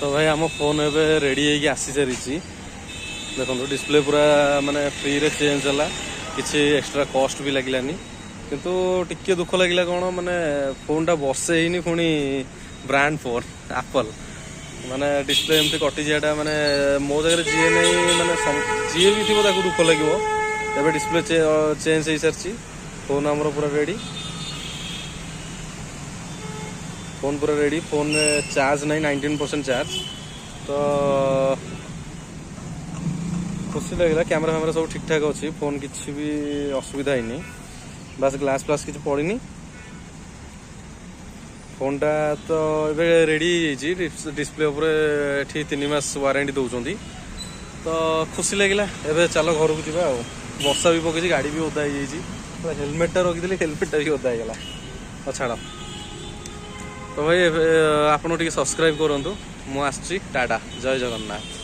तो भाई आम फोन एवं रेडी आसी सारी देखो डिस्प्ले पूरा माने फ्री रे चेंज है किसी एक्स्ट्रा कॉस्ट भी लगिलानी किंतु टिके दुख लगिला कौन माने फोन टा बसे ही पुणी ब्रांड फोन एप्पल माने डिस्प्ले एमती कटि जाटा माने मो जगह जी नहीं माने जी भी थी दुख लगे एवं डिस्प्ले चेंज हो सारी फोन आमर पूरा रेडी फोन पूरा रेडी फोन चार्ज नहीं 19% चार्ज तो खुशी लगे कैमरा फैमरा सब ठीक ठाक अच्छी फोन किसी भी असुविधा ही नहीं बस ग्लास फ्लास किसी पड़नी फोनटा तो ये रेडी डिस्प्ले उपर 3 मास वारंटी दौरान तो खुशी लगे एवं चलो घर को जावा वर्षा भी पकई गाड़ी भी ओदा हो हेलमेटा रखी हेलमेटा भी ओदा हो छाड़ तो भाई आपन टिके सब्सक्राइब करूँ मुझे टाटा जय जगन्नाथ।